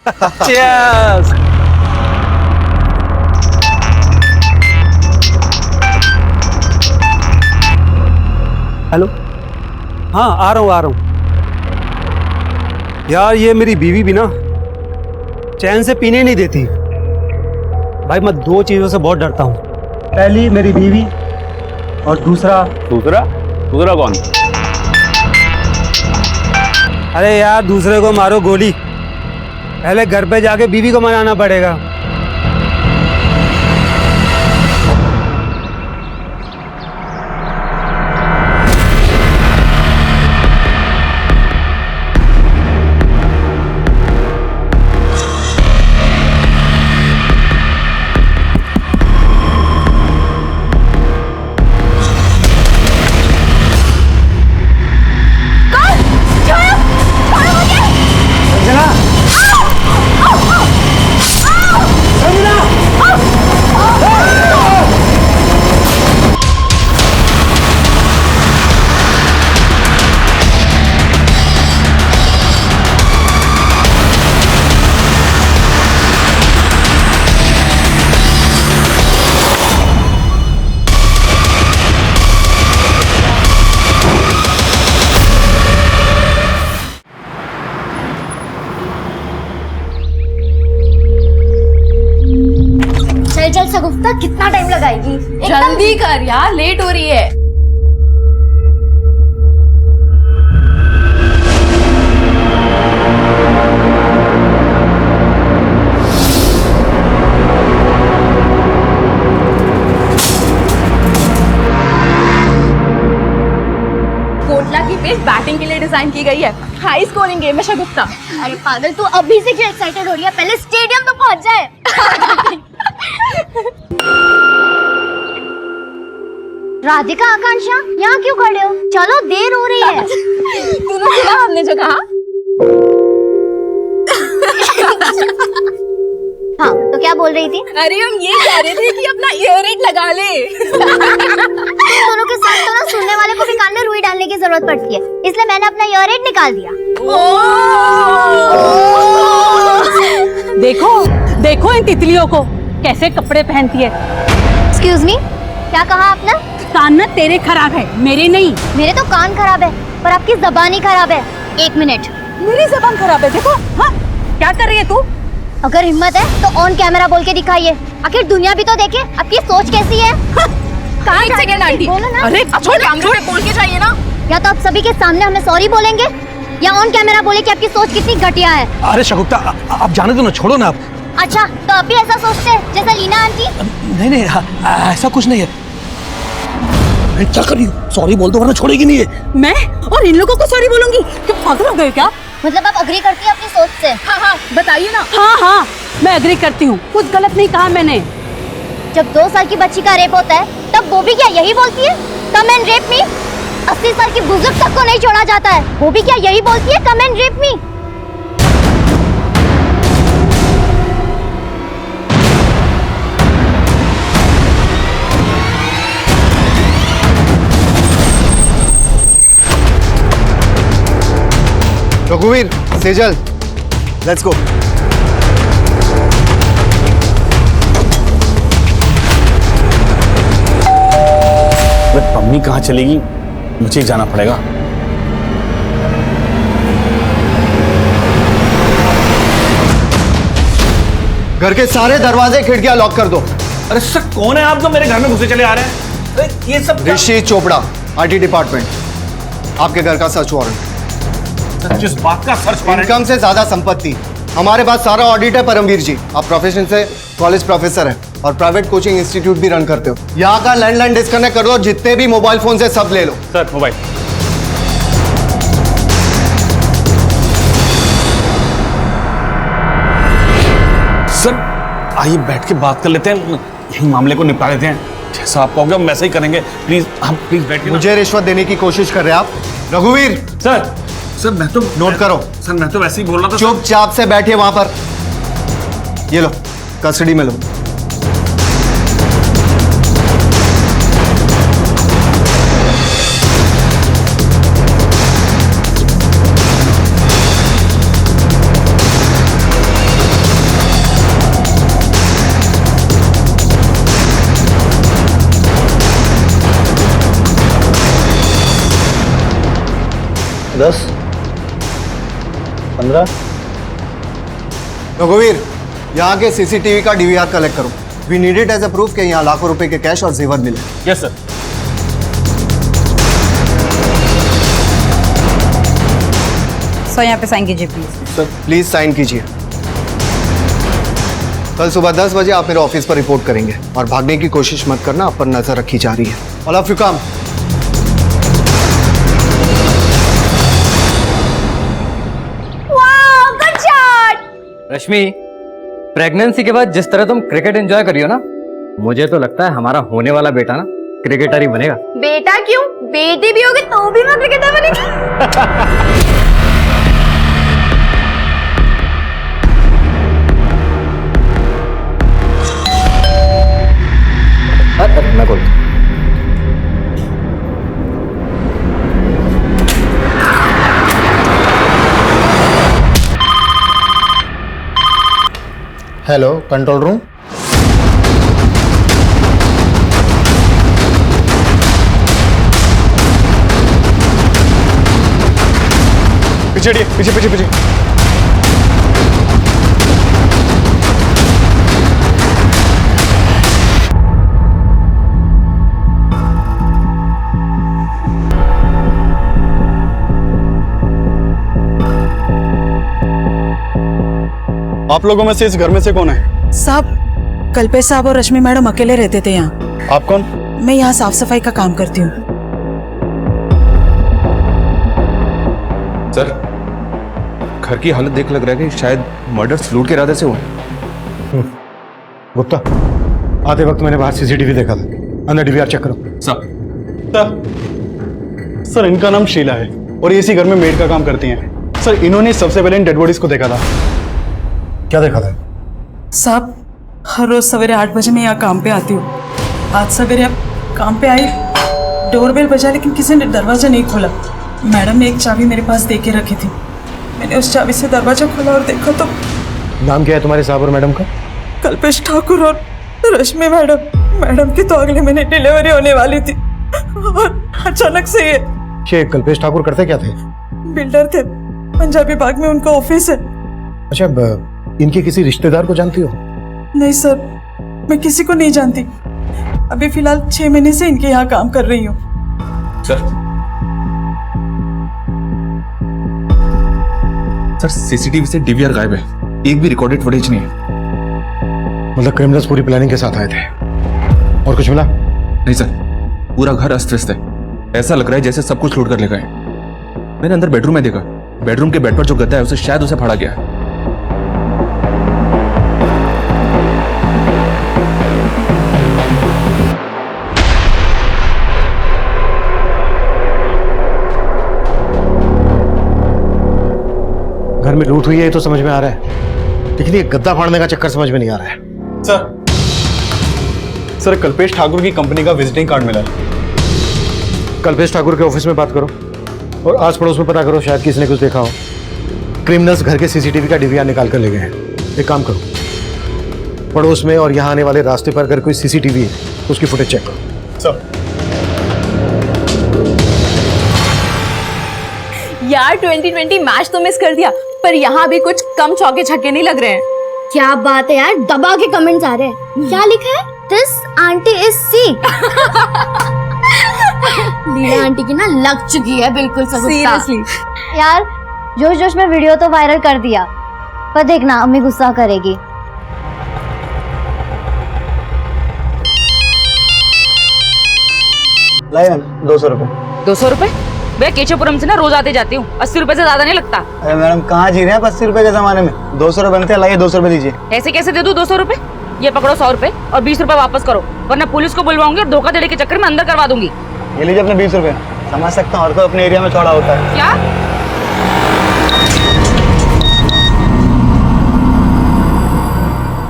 Cheers! Hello, हाँ आ रहा हूँ। यार ये मेरी बीवी भी ना चैन से पीने नहीं देती। भाई मैं दो चीज़ों से बहुत डरता हूँ, पहली मेरी बीवी और दूसरा कौन? अरे यार दूसरे को मारो गोली, पहले घर पे जाके बीवी को मनाना पड़ेगा। चल सगुफ्ता, कितना टाइम लगाएगी? जल्दी कर यार, लेट हो रही है। कोटला की पिच बैटिंग के लिए डिजाइन की गई है। हाई स्कोरिंग गेम है शगुफ्ता। अरे पागल, तू अभी से क्यों एक्साइटेड हो रही है? पहले स्टेडियम तो पहुंच जाए। राधिका, आकांक्षा, यहाँ क्यों खड़े हो? चलो, देर हो रही है। तूने सुना हमने जो कहा? हाँ, तो क्या बोल रही थी? अरे हम ये कह रहे थे कि अपना ईयररिंग लगा ले। दोनों के साथ तो ना सुनने वाले को भी कान में रुई डालने की जरूरत पड़ती है, इसलिए मैंने अपना ईयररिंग निकाल दिया। देखो इन तितलियों को कैसे कपड़े पहनती है। एक्सक्यूज मी, क्या कहा आपने? कान ना तेरे खराब है, मेरे नहीं। मेरे तो कान खराब है, पर आपकी जबान ही खराब है। एक मिनट। मेरी जबान खराब है, देखो। हाँ, क्या कर रही है तू? अगर हिम्मत है तो ऑन कैमरा बोल के दिखाइए, आखिर दुनिया भी तो देखे आपकी सोच कैसी है। एक सेकंड आंटी, बोलो ना। अरे छोड़, कैमरे पे बोल के जाइए ना। या तो आप सभी के सामने हमें सॉरी बोलेंगे, या ऑन कैमरा बोले कि आपकी सोच कितनी घटिया है। अरे शगुफ्ता, आप जाने दो ना, छोड़ो ना आप। अच्छा, तो आप भी ऐसा सोचते हैं जैसा लीना आंटी? नहीं, ऐसा कुछ नहीं है। मैं क्या कर रही हूँ? सॉरी बोल दो वरना छोड़ेगी नहीं है। मैं और इन लोगों को सॉरी बोलूंगी? क्या पागल हो गए क्या? मतलब आप अग्री करती है अपनी सोच से? हाँ, बताइए ना। हाँ, मैं एग्री करती हूँ, कुछ गलत नहीं कहा मैंने। जब 2 साल की बच्ची का रेप होता है, तब वो भी क्या यही बोलती है, कम एंड रेप मी? 80 साल की बुजुर्ग तक को नहीं छोड़ा जाता है, वो भी क्या यही बोलती है, कम एंड रेप मी? रघुवीर, सेजल, लेट्स गो। मम्मी कहाँ चलेगी? मुझे ही जाना पड़ेगा। घर के सारे दरवाजे खिड़कियां लॉक कर दो। अरे सर, कौन है आप जो मेरे घर में घुसे चले आ रहे हैं? अरे ये सब ऋषि चोपड़ा, आईटी डिपार्टमेंट। आपके घर का सर्च वारंट। जिस बात का सर्च वारंट? इनकम से ज्यादा संपत्ति। हमारे पास सारा ऑडिट है परमवीर जी। आप प्रोफेशन से कॉलेज प्रोफेसर हैं और प्राइवेट कोचिंग इंस्टीट्यूट भी रन करते हो। यहाँ का लैंडलाइन डिस्कनेक्ट कर दो, जितने भी मोबाइल फोन से सब ले लो। Sir, mobile. सर आइए बैठ के बात कर लेते हैं, यही मामले को निपटा लेते हैं। जैसा आप कहोगे हम वैसा ही करेंगे। प्लीज आप प्लीज बैठिए। मुझे रिश्वत देने की कोशिश कर रहे हैं आप? रघुवीर सर मैं तो नोट करो। सर मैं तो वैसे ही बोल रहा था। चुपचाप से बैठिए वहां पर। ये लो, कस्टडी में लो। 10, 15। रघुवीर, यहाँ के सीसीटीवी का डीवीआर कलेक्ट करो। We need it as a proof कि यहाँ लाखों रुपए के कैश और जेवर मिले। Yes sir. सर यहाँ पे साइन कीजिए प्लीज। सर प्लीज साइन कीजिए। कल सुबह 10 बजे आप मेरे ऑफिस पर रिपोर्ट करेंगे और भागने की कोशिश मत करना, आप पर नजर रखी जा रही है। All of you come. Rashmi, pregnancy के बाद जिस तरह तुम क्रिकेट एंजॉय करी हो ना, मुझे तो लगता है हमारा होने वाला बेटा ना क्रिकेटर ही बनेगा। बेटा क्यों, बेटी भी होगी तो भी मैं क्रिकेटर बनेगी। मैं बोलता हूँ। Hello, control room. पीछे हटिए, पीछे पीछे पीछे। आप लोगों में से इस घर में से कौन है? साहब, कल्पेश साहब और रश्मि मैडम अकेले रहते थे यहाँ। आप कौन? मैं यहाँ साफ सफाई का काम करती हूँ। सर, घर की हालत देख लग रहा है कि शायद मर्डर लूट के इरादे से हुआ है। गुप्ता, आते वक्त मैंने बाहर सीसीटीवी देखा था, अंदर डीवीआर चेक करो। सर, इनका नाम शीला है और ये इसी घर में मेड का काम करती हैं। सर, इन्होंने सबसे पहले इन डेड बॉडीज को देखा था। क्या देखा था? साहब, हर रोज सवेरे 8 बजे मैं यहाँ काम पे आती हूँ। आज सवेरे अब काम पे आई, डोरबेल बजा लेकिन किसी ने दरवाजा नहीं खोला। मैडम ने एक चाबी मेरे पास दे के रखी थी। मैंने उस चाबी से दरवाजा खोला और देखा तो नाम क्या है तुम्हारे साहब और मैडम का? कल्पेश ठाकुर और रश्मि मैडम। मैडम की तो अगले महीने डिलीवरी होने वाली थी और अचानक से ये कल्पेश ठाकुर करते क्या थे? बिल्डर थे, पंजाबी बाग में उनका ऑफिस है। अच्छा, इनके किसी रिश्तेदार को जानती हो? नहीं सर, मैं किसी को नहीं जानती। अभी फिलहाल 6 महीने से इनके यहाँ काम कर रही हूँ। सर, सीसीटीवी से डीवीआर गायब है, एक भी रिकॉर्डेड फुटेज नहीं है। मतलब क्रिमिनल्स पूरी प्लानिंग के साथ आए थे और कुछ मिला? नहीं सर, पूरा घर अस्त व्यस्त है। ऐसा लग रहा है जैसे सब कुछ लूट कर ले गए। मैंने अंदर बेडरूम में देखा, बेडरूम के बेड पर जो गद्दा है उसे शायद उसे फाड़ा गया है। घर में लूट हुई है ये तो समझ में आ रहा है, लेकिन ये गद्दा फाड़ने का चक्कर समझ में नहीं आ रहा है। सर, कल्पेश ठाकुर की कंपनी का विजिटिंग कार्ड मिला है। कल्पेश ठाकुर के ऑफिस में बात करो और आस पड़ोस में पता करो, शायद किसी ने कुछ देखा हो। क्रिमिनल्स घर के सीसीटीवी का डीवीआर निकाल कर ले गए हैं। एक काम करो, पड़ोस में और यहाँ आने वाले रास्ते पर अगर कोई सीसीटीवी है उसकी फुटेज चेक करो। सर, यार 2020 मैच तो मिस कर दिया, पर यहाँ भी कुछ कम चौके छक्के नहीं लग रहे हैं। क्या बात है यार, दबा के कमेंट्स आ रहे हैं। क्या लिखा है? This aunty is sick. Leela aunty की ना लग चुकी है बिल्कुल सब। सीरियसली यार, जोश जोश में वीडियो तो वायरल कर दिया, पर देखना अम्मी गुस्सा करेगी। लाइन 200 रुपए। 200 रुपए? भैया केशवपुरम से ना रोज आते जाती हूँ, 80 रुपए से ज्यादा नहीं लगता। अरे मैडम, कहाँ जी रहे हैं 80 रुपए के जमाने में? 200 रुपए बनते हैं, लाइए 200 रुपए दीजिए। ऐसे कैसे दे दूं 200 रुपए? ये पकड़ो 100 रुपए और 20 रुपए वापस करो, वरना पुलिस को बुलवाऊंगी और धोखा देने के चक्कर में अंदर करवा दूंगी। ये लीजिए अपने 20 रुपए। समझ सकता हूँ, हर कोई अपने एरिया में चौड़ा होता है। क्या?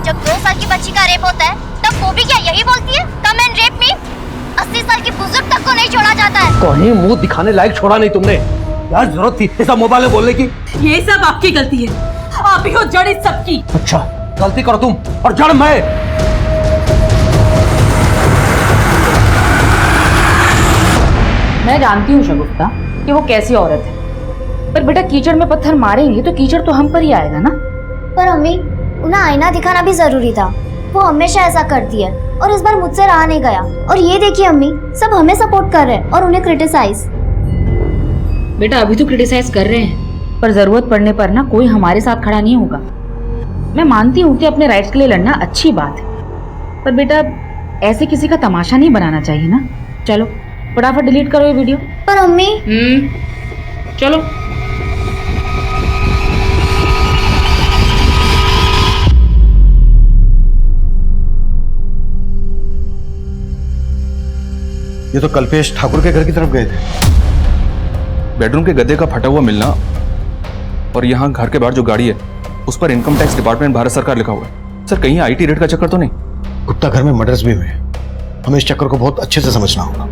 जब 2 साल की बच्ची का रेप होता है तब वो भी क्या यही बोलती है, कम एंड रेप मी? 80 साल की बुजुर्ग तक को नहीं छोड़ा जाता है। कहीं मुंह दिखाने लायक छोड़ा नहीं तुमने। यार जरूरत थी ऐसा मोबाइल में बोलने की? ये सब आपकी गलती है, आप ही हो जड़ इस सब की। अच्छा, गलती करो तुम और जड़ मैं। मैं जानती हूँ शगुफ्ता कि वो कैसी औरत है, पर बेटा कीचड़ में पत्थर मारेंगे तो कीचड़ तो हम पर ही आएगा ना। पर अम्मी, उन्हें आईना दिखाना भी जरूरी था। वो हमेशा ऐसा करती है और इस बार मुझसे रहा नहीं गया। और ये देखिए अम्मी, सब हमें सपोर्ट कर रहे हैं और उन्हें क्रिटिसाइज। बेटा अभी तो क्रिटिसाइज कर रहे हैं, पर जरूरत पड़ने पर ना कोई हमारे साथ खड़ा नहीं होगा। मैं मानती हूँ कि अपने राइट्स के लिए लड़ना अच्छी बात है, पर बेटा ऐसे किसी का तमाशा नहीं बनाना चाहिए ना। चलो फटाफट डिलीट करो ये वीडियो। पर अम्मी, चलो। ये तो कल्पेश ठाकुर के घर की तरफ गए थे। बेडरूम के गद्दे का फटा हुआ मिलना और यहाँ घर के बाहर जो गाड़ी है उस पर इनकम टैक्स डिपार्टमेंट भारत सरकार लिखा हुआ है। सर कहीं आईटी रेड का चक्कर तो नहीं? गुप्ता घर में मर्डर्स भी हुए, हमें इस चक्कर को बहुत अच्छे से समझना होगा।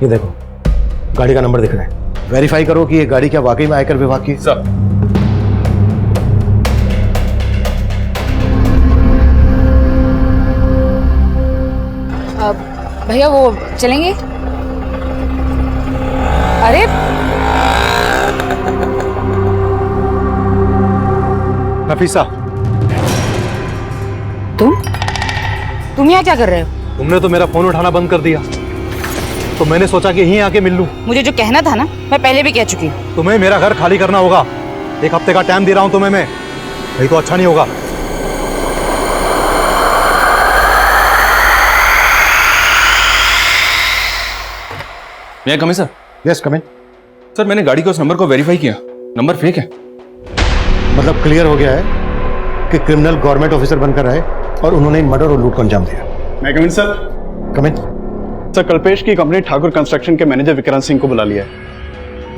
ये देखो गाड़ी का नंबर दिख रहा है, वेरीफाई करो कि ये गाड़ी क्या वाकई में आयकर विभाग की। सर भैया वो चलेंगे? अरे नफीसा, तुम यहाँ क्या कर रहे हो? तुमने तो मेरा फोन उठाना बंद कर दिया, तो मैंने सोचा कि यहीं आके मिल लूं। मुझे जो कहना था ना मैं पहले भी कह चुकी हूँ। तुम्हें मेरा घर खाली करना होगा। 1 हफ्ते का टाइम दे रहा हूं तुम्हें मैं, नहीं तो अच्छा नहीं होगा। मैं कम है सर? यस कम इन। सर मैंने गाड़ी के उस नंबर को वेरीफाई किया, नंबर फेक है। मतलब क्लियर हो गया है कि क्रिमिनल गवर्नमेंट ऑफिसर बनकर आए और उन्होंने मर्डर और लूट को अंजाम दिया। मैं कम इन सर? कम इन। सर कल्पेश की कंपनी ठाकुर कंस्ट्रक्शन के मैनेजर विक्रांत सिंह को बुला लिया है।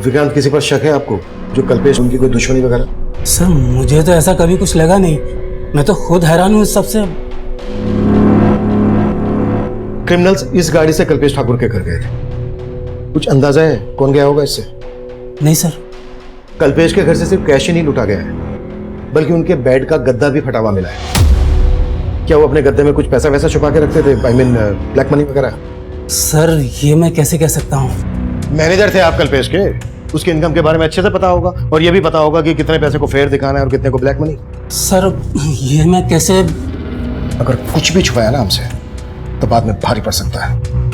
विक्रांत, किसी पर शक है आपको जो कल्पेश उनकी कोई दुश्मनी वगैरह? सर मुझे तो ऐसा कभी कुछ लगा नहीं, मैं तो खुद हैरान हूँ इस सबसे। क्रिमिनल्स इस गाड़ी से कल्पेश ठाकुर के घर गए थे। कुछ अंदाजा है कौन गया होगा इससे? नहीं सर। कल्पेश के घर से सिर्फ कैश ही नहीं लूटा गया है, बल्कि उनके बेड का गद्दा भी फटा हुआ मिला है। क्या वो अपने गद्दे में कुछ पैसा वैसा छुपा के रखते थे? आई मीन ब्लैक मनी वगैरह? सर ये मैं कैसे कह सकता हूँ? मैनेजर थे आप कल्पेश के, उसके इनकम के बारे में अच्छे से पता होगा, और ये भी पता होगा कि कितने पैसे को फेयर दिखाना है और कितने को ब्लैक मनी। सर ये मैं कैसे? अगर कुछ भी छुपाया ना हमसे तो बाद में भारी पड़ सकता है।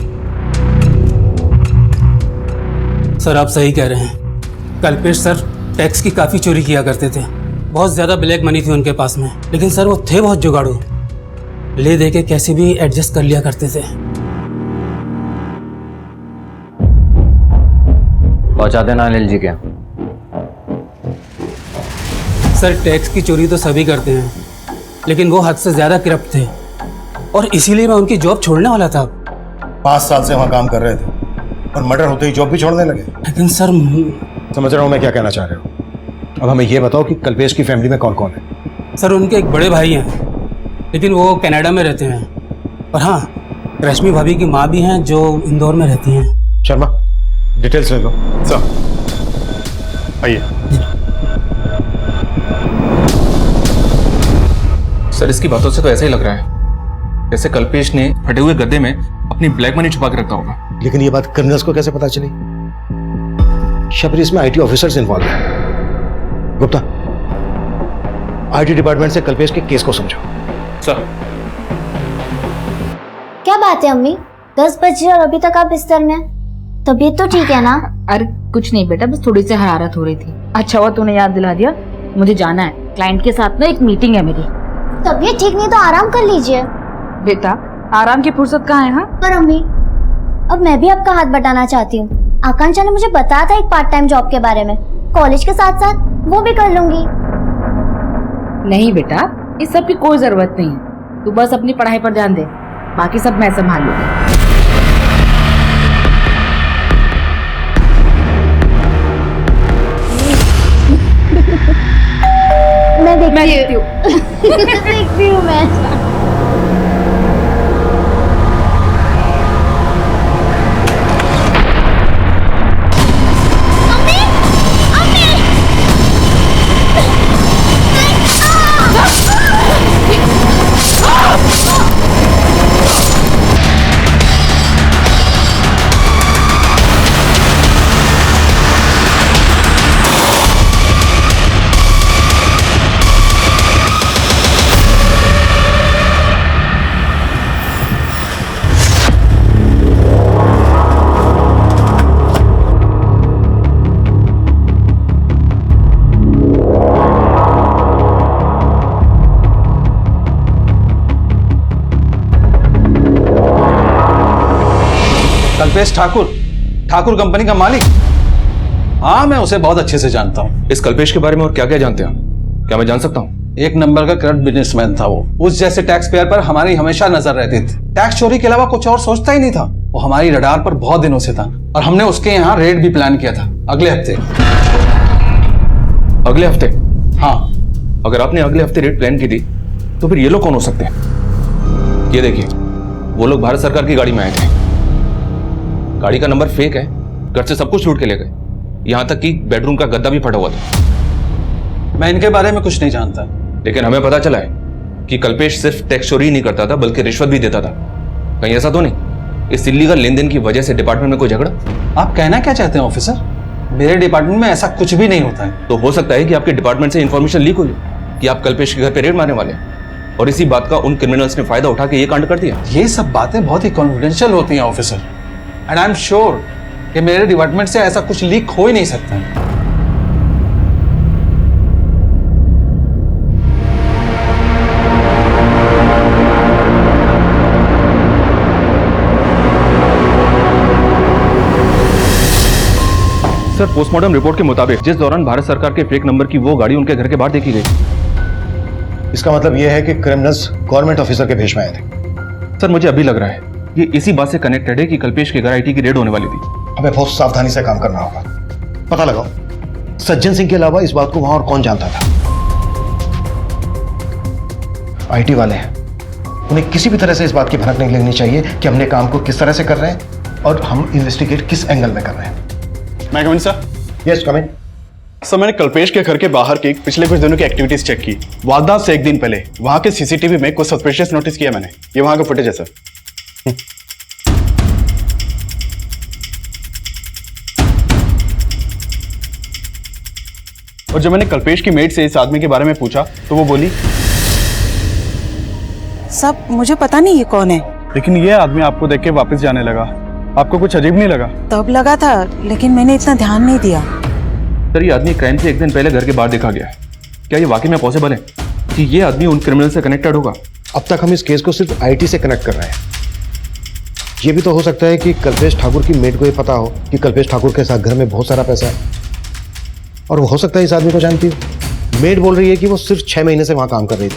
सर आप सही कह रहे हैं, कल्पेश सर टैक्स की काफ़ी चोरी किया करते थे, बहुत ज़्यादा ब्लैक मनी थी उनके पास में, लेकिन सर वो थे बहुत जुगाड़ू, ले दे के कैसे भी एडजस्ट कर लिया करते थे। पहुंचा देना अनिल जी के। सर टैक्स की चोरी तो सभी करते हैं, लेकिन वो हद से ज़्यादा करप्ट थे, और इसीलिए मैं उनकी जॉब छोड़ने वाला था। 5 साल से वहां काम कर रहे थे और मर्डर होते ही जॉब भी छोड़ने लगे। लेकिन सर समझ रहा हूं मैं क्या कहना चाह रहे हो। अब हमें ये बताओ कि कल्पेश की फैमिली में कौन कौन है? सर उनके एक बड़े भाई हैं, लेकिन वो कनाडा में रहते हैं, और हाँ रश्मि भाभी की माँ भी हैं जो इंदौर में रहती हैं। शर्मा डिटेल्स ले लो। सर आइए। सर इसकी बातों से तो ऐसा ही लग रहा है जैसे कल्पेश ने फटे हुए गद्दे में अपनी ब्लैक मनी छुपा के रखा होगा। लेकिन ये बात क्रिमिनल्स को कैसे पता चली? शबरी, इसमें आईटी ऑफिसर्स इन्वॉल्व हैं। गुप्ता, आईटी डिपार्टमेंट से कल्पेश के केस को समझो। सर क्या बात है अम्मी, 10 बजे और अभी तक आप बिस्तर में? तबीयत तो ठीक है ना? अरे कुछ नहीं बेटा, बस थोड़ी सी हरारत हो रही थी। अच्छा हुआ तूने याद दिला दिया, मुझे जाना है क्लाइंट के साथ ना, एक मीटिंग है मेरी। तबीयत ठीक नहीं तो आराम कर लीजिए। बेटा आराम की फुर्सत कहाँ है? हाँ पर अम्मी, अब मैं भी आपका हाथ बटाना चाहती हूँ। आकांक्षा ने मुझे बताया था एक पार्ट टाइम जॉब के बारे में, कॉलेज के साथ साथ वो भी कर लूंगी। नहीं बेटा, इस सब की कोई जरूरत नहीं है, तू बस अपनी पढ़ाई पर ध्यान दे, बाकी सब मैं संभाल लूंगी। मैं देखती हूँ। देखती हूँ मैं। कल्पेश ठाकुर, ठाकुर कंपनी का मालिक? हाँ, मैं उसे बहुत अच्छे से जानता हूँ। इस कल्पेश के बारे में और क्या क्या जानते हैं आप? क्या मैं जान सकता हूँ? एक नंबर का करप्ट बिजनेसमैन था वो। उस जैसे टैक्स पेयर पर हमारी हमेशा नजर रहती थी। टैक्स चोरी के अलावा कुछ और सोचता ही नहीं था। वो हमारी रडार पर बहुत दिनों से था और हमने उसके यहाँ रेड भी प्लान किया था अगले हफ्ते। अगले हफ्ते? हाँ। अगर आपने अगले हफ्ते रेड प्लान की थी तो फिर ये लोग कौन हो सकते हैं? ये देखिए, वो लोग भारत सरकार की गाड़ी में आए थे। गाड़ी का नंबर फेक है, घर से सब कुछ लूट के ले गए, यहां तक कि बेडरूम का गद्दा भी फटा हुआ था। मैं इनके बारे में कुछ नहीं जानता, लेकिन हमें पता चला है कि कल्पेश सिर्फ टैक्स चोरी नहीं करता था बल्कि रिश्वत भी देता था। कहीं ऐसा तो नहीं इस इल्लीगल लेन देन की वजह से डिपार्टमेंट में कोई झगड़ा? आप कहना क्या चाहते हैं ऑफिसर? मेरे डिपार्टमेंट में ऐसा कुछ भी नहीं होता है। तो हो सकता है कि आपके डिपार्टमेंट से इंफॉर्मेशन लीक हुई कि आप कल्पेश के घर पे रेड मारने वाले हैं और इसी बात का उन क्रिमिनल्स ने फायदा उठा के ये कांड कर दिया। ये सब बातें बहुत ही कॉन्फिडेंशियल होती हैं officer, and I am sure कि मेरे डिपार्टमेंट से ऐसा कुछ लीक हो ही नहीं सकता है। सर, पोस्टमार्टम रिपोर्ट के मुताबिक जिस दौरान भारत सरकार के फेक नंबर की वो गाड़ी उनके घर के बाहर देखी गई। इसका मतलब यह है कि क्रिमिनल्स गवर्नमेंट ऑफिसर के भेष में आए थे। सर, मुझे अभी लग रहा है ये इसी बात से कनेक्टेड है कि कल्पेश के घर आईटी की रेड होने वाली थी। हमें बहुत सावधानी से काम करना होगा। पता लगाओ सज्जन सिंह के अलावा इस बात को वहां और कौन जानता था। आईटी वाले हैं, उन्हें किसी भी तरह से इस बात की भनक नहीं लगनी चाहिए कि हमने काम को किस तरह से कर रहे हैं और हम इन्वेस्टिगेट किस एंगल में कर रहे हैं। मैं coming sir? Yes coming. Sir, मैंने कल्पेश के घर के बाहर की पिछले कुछ दिनों की एक्टिविटीज चेक की। वारदात से एक दिन पहले वहां के सीसीटीवी में कुछ सस्पिशियस नोटिस किया मैंने। ये वहां का फुटेज है सर। और जब मैंने कल्पेश की मेड से इस आदमी के बारे में पूछा तो वो बोली, सब मुझे पता नहीं ये कौन है। लेकिन ये आदमी आपको देख के वापस जाने लगा। आपको कुछ अजीब नहीं लगा? तब लगा था, लेकिन मैंने इतना ध्यान नहीं दिया। सर, ये आदमी क्राइम से एक दिन पहले घर के बाहर देखा गया है। क्या ये वाकई में पॉसिबल है कि ये आदमी उन क्रिमिनल से कनेक्टेड होगा? अब तक हम इस केस को सिर्फ आईटी से कनेक्ट कर रहे हैं। ये भी तो हो सकता है कि कल्पेश ठाकुर की मेड को ये पता हो कि कल्पेश ठाकुर के साथ घर में बहुत सारा पैसा है, और वो हो सकता है इस आदमी को जानती हो। मेड बोल रही है कि वो सिर्फ 6 महीने से वहां काम कर रही थी।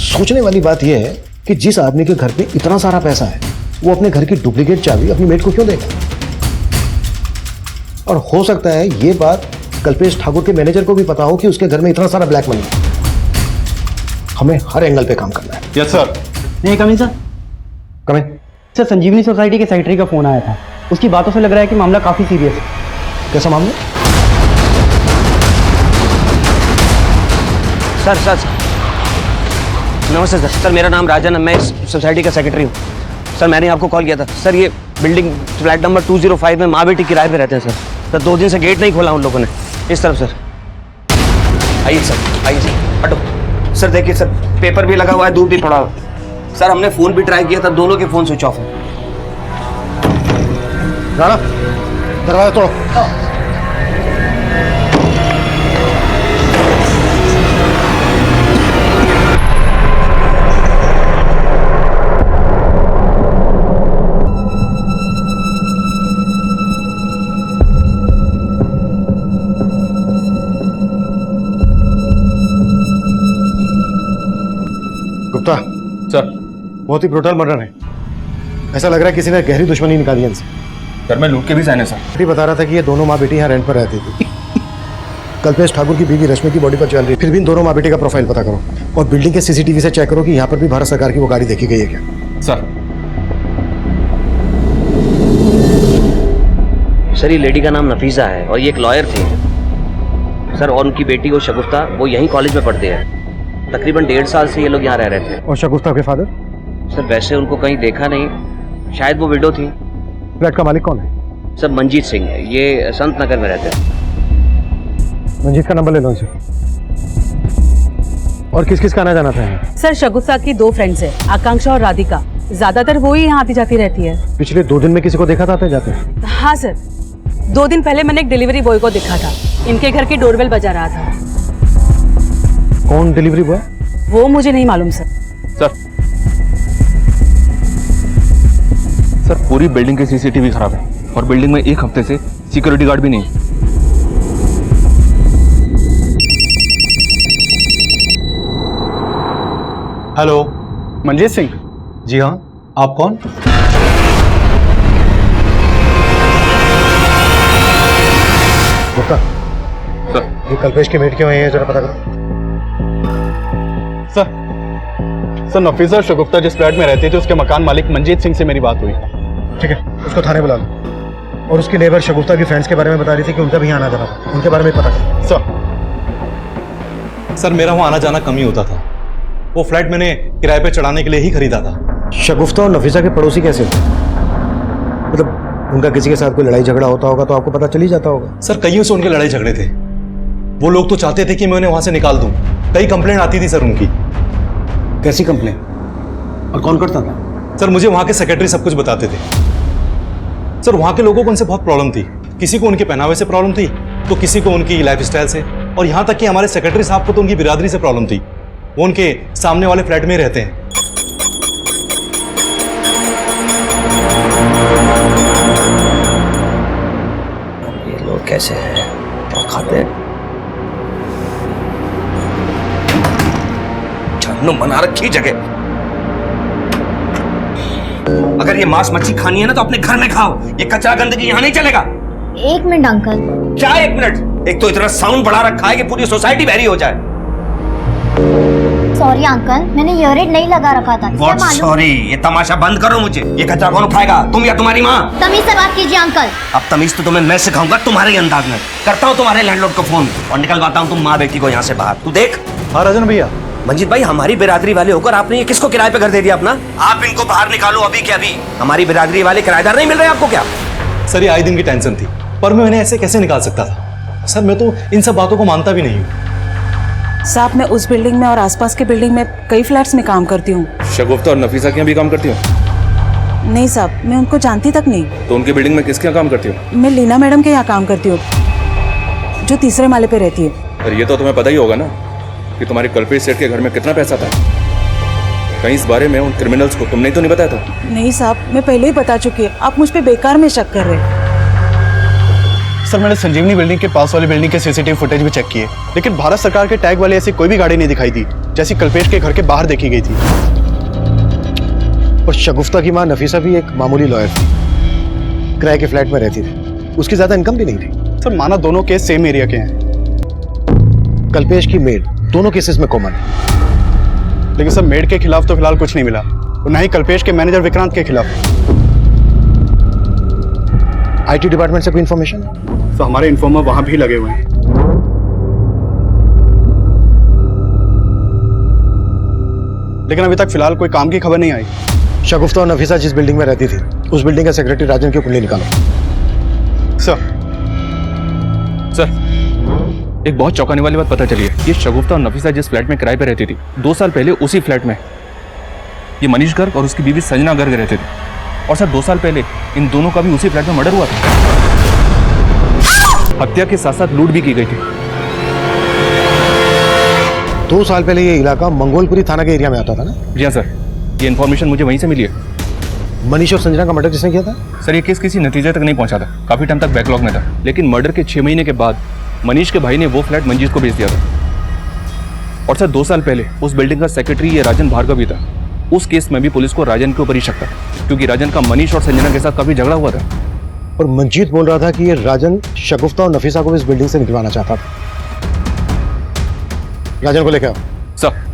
सोचने वाली बात यह है कि जिस आदमी के घर पे इतना सारा पैसा है वो अपने घर की डुप्लीकेट चाबी अपनी मेड को क्यों देगा? और हो सकता है ये बात कल्पेश ठाकुर के मैनेजर को भी पता हो कि उसके घर में इतना सारा ब्लैक मनी है। हमें हर एंगल पे काम करना है। Yes sir. नहीं कमिंग सर। कमिंग सर, संजीवनी सोसाइटी के सेक्रेटरी का फोन आया था। उसकी बातों से लग रहा है कि मामला काफी सीरियस है। कैसा मामला? सर नमस्ते सर। सर, मेरा नाम राजन है, मैं इस सोसाइटी का सेक्रेटरी हूँ। सर, मैंने आपको कॉल किया था। सर, ये बिल्डिंग फ्लैट नंबर 205 में माँ बेटी किराए पे रहते हैं सर। 2 दिन से गेट नहीं खोला उन लोगों ने। इस तरफ सर। आइए सर, आइए सर, हटो। सर देखिए सर, पेपर भी लगा हुआ है, दूध भी पड़ा हुआ है। सर, हमने फ़ोन भी ट्राई किया था, दोनों के फ़ोन स्विच ऑफ है। राणा, दरवाजा तोड़ो। गुप्ता सर, बहुत ही ब्रूटल मर्डर है। ऐसा लग रहा है किसी ने गहरी दुश्मनी निकाली है इनसे। सर, मैं लूट के भी सहने सर। भी बता रहा था कि ये दोनों माँ बेटी यहाँ रेंट पर रहती थी। कल्पेश ठाकुर की बीवी रश्मि की बॉडी पर ज्वेलरी। फिर भी इन दोनों माँ बेटी का प्रोफाइल पता करो और बिल्डिंग के सीसीटीवी से चेक करो कि यहाँ पर भी भारत सरकार की वो गाड़ी देखी गई है क्या। सर, ये लेडी का नाम नफीसा है और ये एक लॉयर थी सर, और उनकी बेटी वो शगुफ्ता, वो यहीं कॉलेज में पढ़ते हैं। तकरीबन 1.5 साल से ये लोग यहाँ रह रहे थे। और शगुफ्ता के फादर? सर, वैसे उनको कहीं देखा नहीं, शायद वो विडो थी। फ्लैट का मालिक कौन है? सर, मंजीत सिंह, ये संत नगर में रहते हैं। मंजीत का नंबर ले लो इनसे। और किस किस का आना जाना था यहाँ? सर, शगुफ्ता की 2 फ्रेंड्स है, आकांक्षा और राधिका। ज्यादातर वो ही यहाँ आती जाती रहती है। पिछले 2 दिन में किसी को देखा था आते जाते? हाँ सर, 2 दिन पहले मैंने एक डिलीवरी बॉय को देखा था, इनके घर की डोरबेल बजा रहा था। कौन डिलीवरी बॉय? वो मुझे नहीं मालूम सर। सर पूरी बिल्डिंग की सीसीटीवी खराब है और बिल्डिंग में एक हफ्ते से सिक्योरिटी गार्ड भी नहीं है। हेलो, मंजीत सिंह। जी हाँ, आप कौन? गुप्ता, सर ये कल्पेश के मेट क्यों है जरा पता करो। सर नफीसा शगुफ्ता जिस फ्लैट में रहती थी उसके मकान मालिक मंजीत सिंह से मेरी बात हुई। ठीक है, उसको थाने बुला लो और उसकी नेबर शगुफ्ता की फ्रेंड्स के बारे में बता रही थी कि उनका भी आना जाना था, उनके बारे में पता करो। सर मेरा वहाँ आना जाना कम ही होता था। वो फ्लैट मैंने किराए पे चढ़ाने के लिए ही खरीदा था। शगुफ्ता और नफीसा के पड़ोसी कैसे थे? मतलब उनका किसी के साथ कोई लड़ाई झगड़ा होता होगा तो आपको पता चल ही जाता होगा। सर कईयों से उनके लड़ाई झगड़े थे। वो लोग तो चाहते थे कि मैं उन्हें वहां से निकाल दूं। कई कंप्लेंट आती थी सर उनकी। कैसी कंप्लेन और कौन करता था? सर मुझे वहां के सेक्रेटरी सब कुछ बताते थे। सर वहां के लोगों को उनसे बहुत प्रॉब्लम थी। किसी को उनके पहनावे से प्रॉब्लम थी तो किसी को उनकी लाइफस्टाइल से, और यहाँ तक कि हमारे सेक्रेटरी साहब को तो उनकी बिरादरी से प्रॉब्लम थी। वो उनके सामने वाले फ्लैट में ही रहते हैं। ये लोग कैसे हैं और खाते हैं? जानू बना रखी जगह। अगर ये मांस मच्छी खानी है ना तो अपने घर में खाओ, ये कचरा गंदगी यहाँ नहीं चलेगा। 1 मिनट अंकल। क्या 1 मिनट? एक तो इतना साउंड बढ़ा रखा है कि पूरी सोसाइटी बहरी हो जाए। सॉरी अंकल, मैंने ईयररिंग नहीं लगा रखा था। क्या मालूम? सॉरी, ये तमाशा बंद करो मुझे। ये कचरा कौन उठाएगा, तुम या तुम्हारी माँ? तमीज से बात कीजिए अंकल। अब तमीज तो तुम्हें मैं सिखाऊंगा तुम्हारे अंदाज में। करता हूँ तुम्हारे लैंडलॉर्ड को फोन और निकलवाता हूँ तुम माँ बेटी को यहाँ से बाहर। तू देख। हाँ राजन भैया। मंजीत भाई, हमारी बिरादरी वाले होकर आपने ये किसको किराए पे घर दे दिया अपना? आप इनको बाहर निकालो अभी के अभी। हमारी बिरादरी वाले किराएदार नहीं मिल रहे आपको क्या? सर ये आए दिन की टेंशन थी, पर मैं उन्हें ऐसे कैसे निकाल सकता था? सर मैं तो इन सब बातों को मानता भी नहीं हूँ। साहब, मैं उस बिल्डिंग में और आसपास के बिल्डिंग में कई फ्लैट्स में काम करती हूँ। शगुफ्ता और नफीसा के यहाँ भी काम करती हो? नहीं साहब, मैं उनको जानती तक नहीं। तो उनकी बिल्डिंग में किसके यहाँ काम करती हो? मैं लीना मैडम के यहाँ काम करती हूँ, जो तीसरे माले पे रहती है। और ये तो तुम्हें पता ही होगा ना कि तुम्हारे कल्पेश सेठ के घर में कितना पैसा था। कहीं इस बारे में उन क्रिमिनल्स को तुमने तो नहीं बताया था? नहीं साहब, मैं पहले ही बता चुकी है। आप मुझ पे बेकार में शक कर रहे हैं। सर मैंने संजीवनी बिल्डिंग के पास वाली बिल्डिंग के सीसीटीवी फुटेज भी चेक किए, लेकिन भारत सरकार के टैग वाली ऐसी कोई भी गाड़ी नहीं दिखाई दी जैसी कल्पेश के घर के बाहर देखी गई थी। और शगुफ्ता की माँ नफीसा भी एक मामूली लॉयर थी, किराए के फ्लैट में रहती थी, उसकी ज्यादा इनकम भी नहीं थी। सर माना दोनों केस सेम एरिया के हैं। कल्पेश की मेड दोनों केसेस में कॉमन है। लेकिन सर मेड के खिलाफ तो फिलहाल कुछ नहीं मिला, और न ही कल्पेश के मैनेजर विक्रांत के खिलाफ। आईटी डिपार्टमेंट से कोई इन्फॉर्मेशन? तो हमारे इन्फॉर्मर वहां भी लगे हुए हैं। लेकिन अभी तक फिलहाल कोई काम की खबर नहीं आई। शगुफ्ता और नफीसा जिस बिल्डिंग में रहती थी उस बिल्डिंग का सेक्रेटरी राजन की कुंडली निकालो। सर एक बहुत चौंकाने वाली बात पता चली है। ये शगुफ्ता और नफीसा जिस फ्लैट में किराए पे रहती थी, 2 साल पहले उसी फ्लैट में ये मनीष गर्ग और उसकी बीवी संजना गर्ग रहते थे। और सर 2 साल पहले इन दोनों का भी उसी फ्लैट में मर्डर हुआ था। हत्या के साथ साथ लूट भी की गई थी। 2 साल पहले ये इलाका मंगोलपुरी थाना के एरिया में आता था ना? जी हाँ सर, ये इन्फॉर्मेशन मुझे वहीं से मिली है। मनीष और संजना का मर्डर किसने किया था? सर ये केस किसी नतीजे तक नहीं पहुंचा था, काफी टाइम तक बैकलॉग में था। लेकिन मर्डर के 6 महीने के बाद मनीष के भाई ने वो फ्लैट मंजीत को बेच दिया था। और सर 2 साल पहले उस बिल्डिंग का सेक्रेटरी ये राजन भार्गव भी था। उस केस में भी पुलिस को राजन के ऊपर ही शक था, क्योंकि राजन का मनीष और संजना के साथ काफी झगड़ा हुआ था। और मंजीत बोल रहा था कि ये राजन शगुफ्ता और नफीसा को इस बिल्डिंग से निकलवाना चाहता था। राजन को लेकर आओ। सर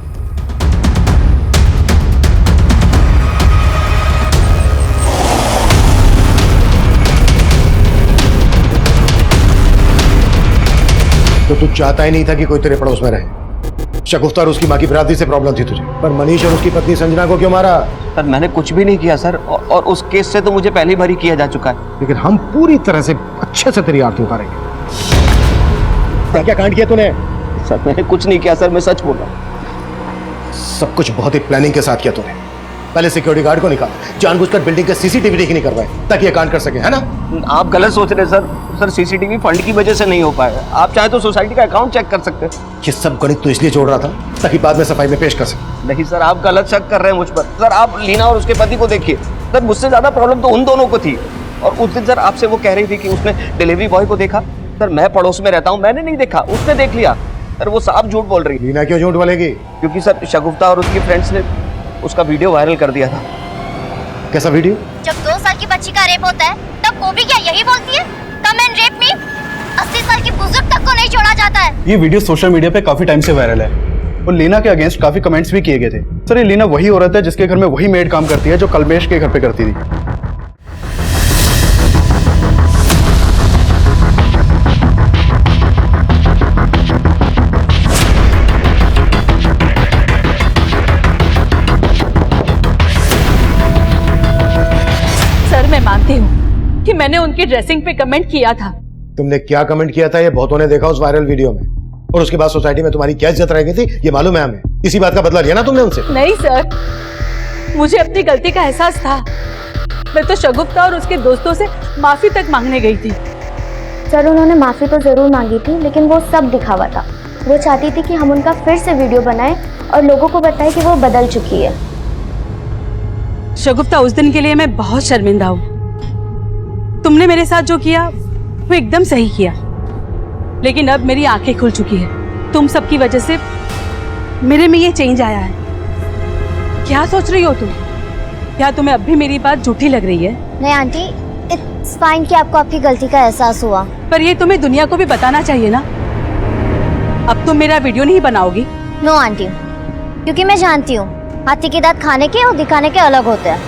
तो तू चाहता ही नहीं था कि कोई तेरे पड़ोस में रहे। शगुफ्ता और उसकी माँ की बिरादरी से प्रॉब्लम थी तुझे, पर मनीष और उसकी पत्नी संजना को क्यों मारा? सर मैंने कुछ भी नहीं किया सर, और उस केस से तो मुझे पहले ही भरी किया जा चुका है। लेकिन हम पूरी तरह से अच्छे से तेरी आरती उतारेंगे। क्या क्या कांड किया तूने? सर मैंने कुछ नहीं किया सर, मैं सच बोल रहा हूँ। सब कुछ बहुत ही प्लानिंग के साथ किया तूने। पहले सिक्योरिटी गार्ड को निकाल, जानबूझकर बिल्डिंग के सीसीटीवी नहीं करवाए ताकि ये कांड कर सके, है ना? आप गलत सोच रहे सर सीसीटीवी फंड की वजह से नहीं हो पाया। आप चाहे तो सोसाइटी का अकाउंट चेक कर सकते हैं। ये सब गणित तो इसलिए जोड़ रहा था ताकि बाद में सफाई में पेश कर सके। नहीं सर, आप गलत शक कर रहे हैं मुझ पर। सर आप लीना और उसके पति को देखिए, सर मुझसे ज्यादा प्रॉब्लम तो उन दोनों को थी। और उस दिन सर आपसे वो कह रही थी कि उसने डिलीवरी बॉय को देखा। सर मैं पड़ोस में रहता हूँ, मैंने नहीं देखा, उसने देख लिया। सर वो साफ झूठ बोल रही। लीना क्यों झूठ बोलेगी? क्योंकि सर शगुफ्ता और उसकी फ्रेंड्स ने उसका वीडियो वायरल कर दिया था। कैसा वीडियो? जब 2 साल की बच्ची का रेप होता है तब वो भी क्या यही बोलती है, कम एंड रेप मी? 80 साल की बुजुर्ग तक को नहीं छोड़ा जाता है। ये वीडियो सोशल मीडिया पे काफी टाइम से वायरल है और लीना के अगेंस्ट काफी कमेंट्स भी किए गए थे। सर ये लीना वही औरत है जिसके घर में वही मेड काम करती है जो कल्पेश के घर पे करती थी। सर मैं मानती हूँ कि मैंने उनकी ड्रेसिंग पे कमेंट किया था। तुमने क्या कमेंट किया था ये बहुतों ने देखा उस वायरल वीडियो में, और उसके बाद सोसाइटी में तुम्हारी क्या इज्जत रह गई थी ये मालूम है हमें। इसी बात का बदला लिया ना तुमने उनसे? नहीं सर, मुझे अपनी गलती का एहसास था। मैं तो शगुफ्ता और उसके दोस्तों से माफी तक मांगने गई थी। सर उन्होंने माफी तो जरूर मांगी थी, लेकिन वो सब दिखावा था। वो चाहती थी कि हम उनका फिर से वीडियो बनाएं और लोगों को बताएं कि वो बदल चुकी है। शगुफ्ता उस दिन के लिए मैं बहुत शर्मिंदा हूँ। तुमने मेरे साथ जो किया वो एकदम सही किया, लेकिन अब मेरी आंखें खुल चुकी है। तुम सबकी वजह से मेरे में ये चेंज आया है। क्या सोच रही हो तुम? क्या तुम्हें अब भी मेरी बात झूठी लग रही है? नहीं आंटी, इट्स फाइन कि आपको आपकी गलती का एहसास हुआ। पर ये तुम्हें दुनिया को भी बताना चाहिए ना। अब तुम मेरा वीडियो नहीं बनाओगी? नो आंटी, क्योंकि मैं जानती हूँ हाथी के दांत खाने के और दिखाने के अलग होते हैं।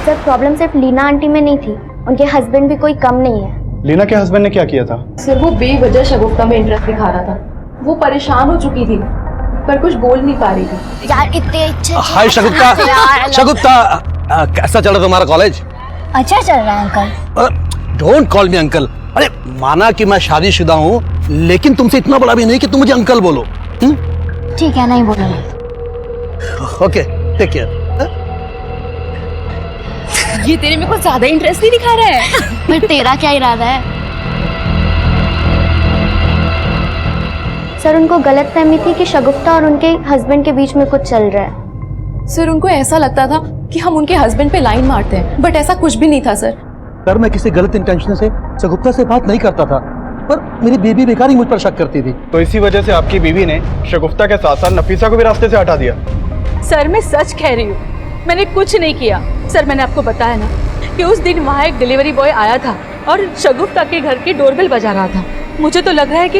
सर प्रॉब्लम सिर्फ लीना आंटी में नहीं थी, उनके हस्बैंड भी कोई कम नहीं है। लीना के हस्बैंड ने क्या किया था? सर वो बेवजह शगुफ्ता में इंटरेस्ट दिखा रहा था। वो परेशान हो चुकी थी पर कुछ बोल नहीं पा रही थी। यार इतने अच्छे हाय शगुफ्ता। शगुफ्ता कैसा चल रहा तुम्हारा कॉलेज? अच्छा चल रहा है uncle. Don't call me uncle. अरे माना कि मैं शादीशुदा हूँ, लेकिन तुमसे इतना बड़ा भी नहीं कि तुम मुझे अंकल बोलो। ठीक है, नहीं बोलूंगी। Okay take care. ये तेरे में कुछ ज्यादा इंटरेस्ट नहीं दिखा रहा है। पर तेरा क्या इरादा है? सर उनको गलतफहमी थी कि शगुफ्ता और उनके हस्बैंड के बीच में कुछ चल रहा है। सर उनको ऐसा लगता था कि हम उनके हस्बैंड पे लाइन मारते हैं, बट ऐसा कुछ भी नहीं था सर। सर मैं किसी गलत इंटेंशन से शगुफ्ता से बात नहीं करता था, पर मेरी बेबी बेकार ही मुझ पर शक करती थी। तो इसी वजह से आपकी बीवी ने शगुफ्ता के साथ साथ नफीसा को भी रास्ते से हटा दिया। सर मैं सच कह रही हूँ, मैंने कुछ नहीं किया। सर मैंने आपको बताया ना कि उस दिन वहाँ एक डिलीवरी बॉय आया था और शगुफ्ता के घर की डोरबेल बजा रहा था। मुझे तो लग रहा है कि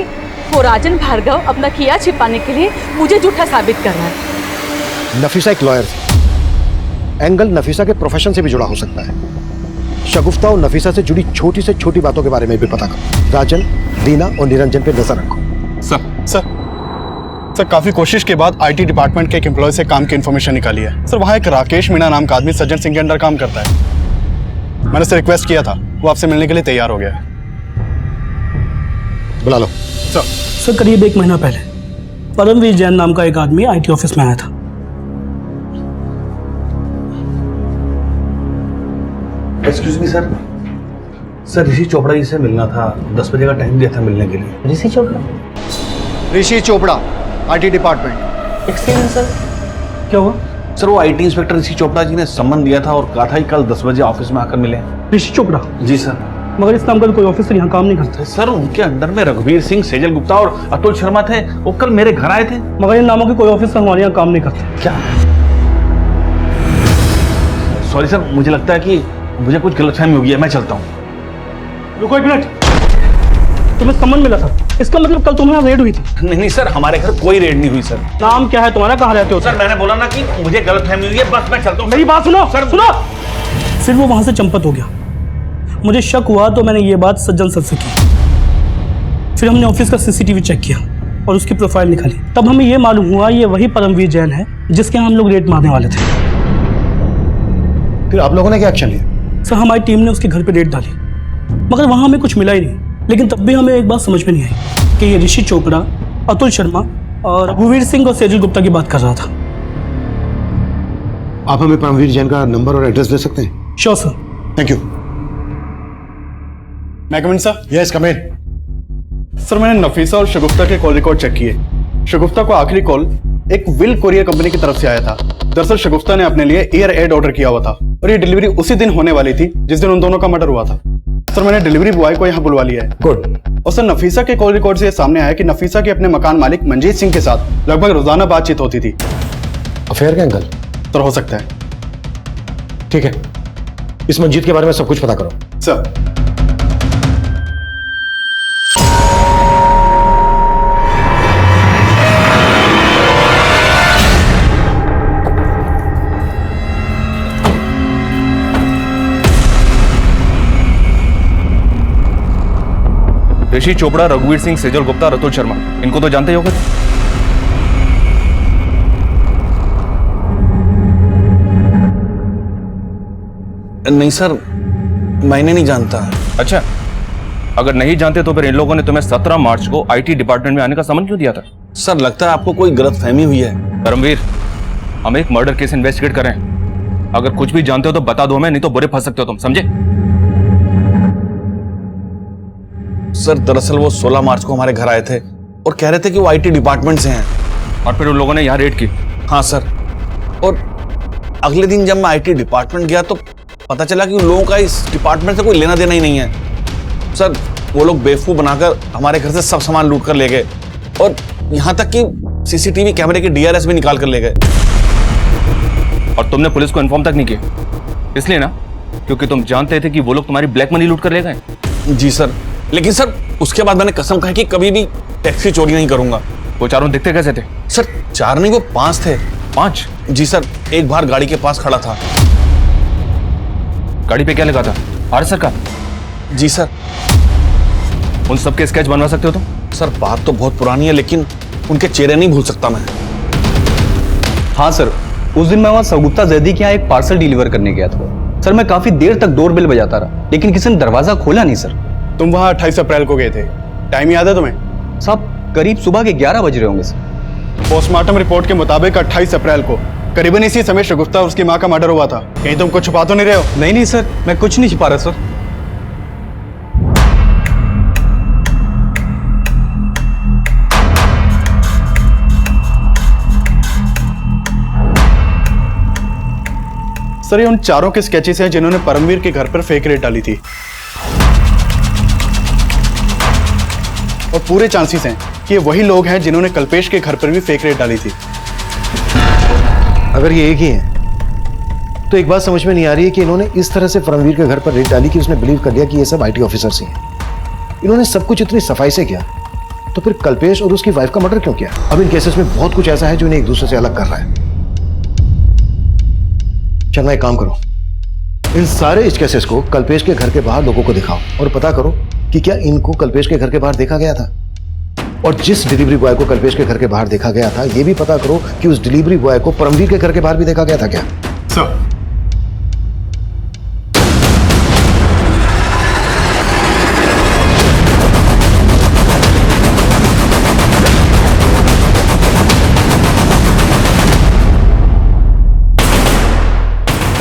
वो राजन भार्गव अपना किया छिपाने के लिए मुझे झूठा साबित कर रहा है। नफीसा एक लॉयर थी, एंगल नफीसा के प्रोफेशन से भी जुड़ा हो सकता है। शगुफ्ता और नफीसा से जुड़ी छोटी से छोटी बातों के बारे में भी पता करो। राजन, दीना और निरंजन पे नजर रखो। सर काफी कोशिश के बाद आईटी डिपार्टमेंट के एक एम्प्लॉय से काम की इन्फॉर्मेशन निकाली है। सर वहाँ एक राकेश मीणा नाम का आदमी सज्जन सिंह के अंडर काम करता है। मैंने उससे रिक्वेस्ट किया था, वो आपसे मिलने के लिए तैयार हो गया है। बुला लो। सर करीब 1 महीना पहले परमवीर जैन नाम का एक आदमी आईटी ऑफिस में आया था। एक्सक्यूज मी सर, ऋषि चोपड़ा जी से मिलना था। 10 बजे का टाइम दिया था मिलने के लिए। Rishi Chopra IT department. Excuse sir, क्या हुआ? सर वो आईटी इंस्पेक्टर ऋषि चोपड़ा जी ने सम्मन दिया था और कहा था कि कल 10 बजे ऑफिस में आकर मिले। ऋषि चोपड़ा? जी सर। मगर इस नाम का कोई ऑफिसर यहाँ काम नहीं करता। सर उनके अंडर में रघुवीर सिंह, सेजल गुप्ता और अतुल शर्मा थे। वो कल मेरे घर आए थे। मगर इन नामों के कोई ऑफिसर हमारे यहाँ काम नहीं करते। क्या? सॉरी सर, मुझे लगता है कि मुझे कुछ गलतफहमी हो गई है, मैं चलता हूँ। रुको 1 मिनट, तुम्हें सम्मन मिला था, इसका मतलब कल तुम्हारे रेड हुई थी? नहीं सर, हमारे घर कोई रेड नहीं हुई सर। नाम क्या है तुम्हारा, कहाँ रहते हो? सर मैंने बोला ना कि मुझे गलतफहमी हुई है, बस मैं चलता हूँ। मेरी बात सुनो सर, सुनो। फिर वो वहां से चंपत हो गया। मुझे शक हुआ तो मैंने ये बात सज्जन सर से की। फिर हमने ऑफिस का सीसीटीवी चेक किया और उसकी प्रोफाइल निकाली। तब हमें ये मालूम हुआ ये वही परमवीर जैन है जिसके यहाँ हम लोग रेड मारने वाले थे। फिर आप लोगों ने क्या एक्शन लिया? सर हमारी टीम ने उसके घर पे रेड डाली, मगर वहां हमें कुछ मिला ही नहीं। लेकिन तब भी हमें एक बात समझ में नहीं आई कि ये ऋषि चोपड़ा, अतुल शर्मा और रघुवीर सिंह और सेजल गुप्ता की बात कर रहा था। आप हमें परमवीर जैन का नंबर और एड्रेस दे सकते हैं? Sure sir. Thank you. मैं कम इन सर? यस कम इन। सर मैंने नफीसा और शगुफ्ता के कॉल रिकॉर्ड चेक किए। शगुफ्ता को आखिरी कॉल एक विल कोरियर कंपनी की तरफ से आया था। दरअसल शगुफ्ता ने अपने लिए एयर एड ऑर्डर किया हुआ था और ये डिलीवरी उसी दिन होने वाली थी जिस दिन उन दोनों का मर्डर हुआ था। सर मैंने डिलीवरी बॉय को यहाँ बुलवा लिया है। गुड। और सर नफीसा के कॉल रिकॉर्ड से ये सामने आया कि नफीसा के अपने मकान मालिक मंजीत सिंह के साथ लगभग रोजाना बातचीत होती थी। अफेयर का एंगल? सर हो सकता है। ठीक है, इस मंजीत के बारे में सब कुछ पता करो। सर ऋषि चोपड़ा, रघुवीर सिंह, सेजल गुप्ता, रतुल शर्मा, इनको तो जानते ही होगे। नहीं सर, मैंने नहीं जानता। अच्छा, अगर नहीं जानते तो फिर इन लोगों ने तुम्हें 17 मार्च को आईटी डिपार्टमेंट में आने का समन क्यों दिया था? सर लगता है आपको कोई गलतफहमी हुई है। धर्मवीर, हम एक मर्डर केस इन्वेस्टिगेट कर रहे हैं। अगर कुछ भी जानते हो तो बता दो हमें, नहीं तो बुरे फंस सकते हो तुम, समझे? सर दरअसल वो 16 मार्च को हमारे घर आए थे और कह रहे थे कि वो आईटी डिपार्टमेंट से हैं। और फिर उन लोगों ने यहाँ रेड की? हाँ सर, और अगले दिन जब मैं आईटी डिपार्टमेंट गया तो पता चला कि उन लोगों का इस डिपार्टमेंट से कोई लेना देना ही नहीं है। सर वो लोग बेवकूफ बनाकर हमारे घर से सब सामान लूट कर ले गए और यहाँ तक कि सीसीटीवी कैमरे के डीआरएस भी निकाल कर ले गए। और तुमने पुलिस को इन्फॉर्म तक नहीं किया, इसलिए ना क्योंकि तुम जानते थे कि वो लोग तुम्हारी ब्लैक मनी लूट कर ले गए? जी सर, लेकिन सर उसके बाद मैंने कसम खाई कि कभी भी टैक्सी चोरी नहीं करूंगा। वो चारों दिखते कैसे थे? सर 4 नहीं, वो 5 थे। 5? जी सर, एक बार गाड़ी के पास खड़ा था। गाड़ी पे क्या लिखा था? आर.एस. का? जी सर। उन सबके स्केच बनवा सकते हो तुम? सर बात तो बहुत पुरानी है लेकिन उनके चेहरे नहीं भूल सकता मैं। हाँ सर, उस दिन मैं वहाँ सगुप्ता जैदी के यहाँ एक पार्सल डिलीवर करने गया था। सर मैं काफी देर तक डोरबेल बजाता रहा लेकिन किसी ने दरवाजा खोला नहीं सर। तुम वहाँ 28 अप्रैल को गए थे, टाइम याद है तुम्हें? साहब करीब सुबह के 11 बज रहे होंगे सर। पोस्टमार्टम रिपोर्ट के मुताबिक 28 अप्रैल को करीबन इसी समय शगुफ्ता और उसकी मां का मर्डर हुआ था। कहीं तुम कुछ छुपा तो नहीं रहे हो? नहीं सर, मैं कुछ नहीं छिपा रहा सर। सर ये उन चारों के स्केचेस हैं जिन्होंने परमवीर के घर पर फेक रेड डाली थी और पूरे चांसेस हैं कि ये वही लोग हैं जिन्होंने कल्पेश के घर पर भी फेक रेड डाली थी। अगर ये एक ही है तो एक बात समझ में नहीं आ रही है कि इन्होंने इस तरह से परमवीर के घर पर रेड डाली कि उसने बिलीव कर लिया कि ये सब आईटी ऑफिसर्स ही हैं। इन्होंने सब कुछ इतनी सफाई से किया तो फिर कल्पेश और उसकी वाइफ का मर्डर क्यों किया? अब इन केसेस में बहुत कुछ ऐसा है जो इन्हें एक दूसरे से अलग कर रहा है। चलना एक काम करो, इन सारे इस केसेस को कल्पेश के घर के बाहर लोगों को दिखाओ और पता करो कि क्या इनको कल्पेश के घर के बाहर देखा गया था। और जिस डिलीवरी बॉय को कल्पेश के घर के बाहर देखा गया था यह भी पता करो कि उस डिलीवरी बॉय को परमवीर के घर के बाहर भी देखा गया था क्या? सर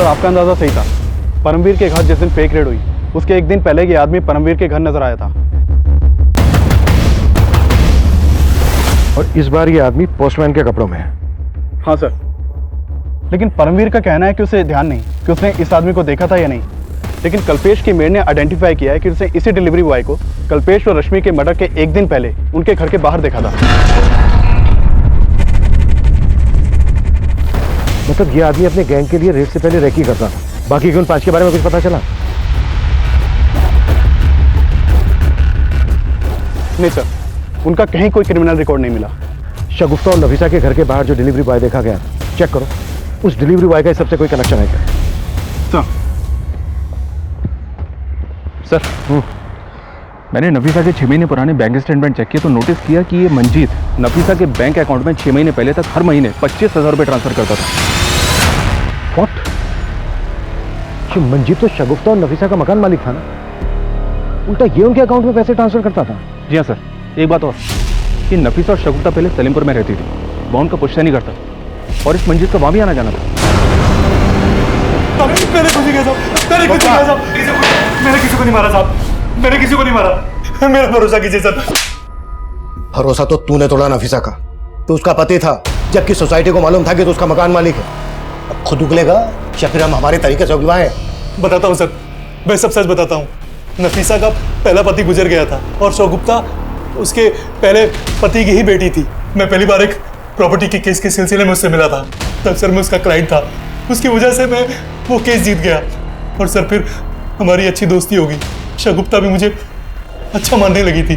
आपका अंदाजा सही था। परमवीर के घर जिस दिन फेक रेड हुई उसके एक दिन पहले ये आदमी परमवीर के घर नजर आया था और इस बार ये आदमी पोस्टमैन के कपड़ों में है। हाँ सर, लेकिन परमवीर का कहना है कि उसे ध्यान नहीं कि उसने इस आदमी को देखा था या नहीं, लेकिन कल्पेश की मेड ने आइडेंटिफाई किया है कि उसने इसी डिलीवरी बॉय को कल्पेश और रश्मि के मर्डर के एक दिन पहले उनके घर के बाहर देखा था। मतलब ये आदमी अपने गैंग के लिए रेड से पहले रेकी करता था। बाकी के उन 5 के बारे में कुछ पता चला? नहीं सर, उनका कहीं कोई क्रिमिनल रिकॉर्ड नहीं मिला। शगुफ्ता और नफीसा के घर के बाहर जो डिलीवरी बॉय देखा गया चेक करो, उस डिलीवरी बॉय का इस सबसे कोई कनेक्शन है क्या? सर मैंने नफीसा के 6 महीने पुराने बैंक स्टेटमेंट चेक किए तो नोटिस किया कि ये मंजीत नफीसा के बैंक अकाउंट में 6 महीने पहले तक हर महीने 25,000 रुपए ट्रांसफर करता था। What? ये मंजीत तो शगुफ्ता और नफीसा का मकान मालिक था ना, उल्टा ये उनके अकाउंट में पैसे ट्रांसफर करता था। जी हाँ सर, एक बात और कि नफीसा और शगुफ्ता पहले सलीमपुर में रहती थी, वहाँ उनका पुश्ता नहीं करता और इस मंजीत का वहाँ भी आना जाना था। मैंने किसी को नहीं मारा साहब, मैंने किसी को नहीं मारा, मेरा भरोसा कीजिए सर। भरोसा तो तूने तोड़ा नफीसा का, तो उसका पति था, जबकि सोसाइटी को मालूम था कि तो उसका मकान मालिक है। अब खुद उगलेगा या फिर हम हमारे तरीके से उगलवाएं? बताता हूँ सर, मैं सब सच बताता हूँ। नफीसा का पहला पति गुजर गया था और शगुफ्ता उसके पहले पति की ही बेटी थी। मैं पहली बार एक प्रॉपर्टी के केस के सिलसिले में उससे मिला था। तब सर मैं उसका क्लाइंट था, उसकी वजह से मैं वो केस जीत गया और सर फिर हमारी अच्छी दोस्ती हो गई। शगुफ्ता भी मुझे अच्छा मानने लगी थी।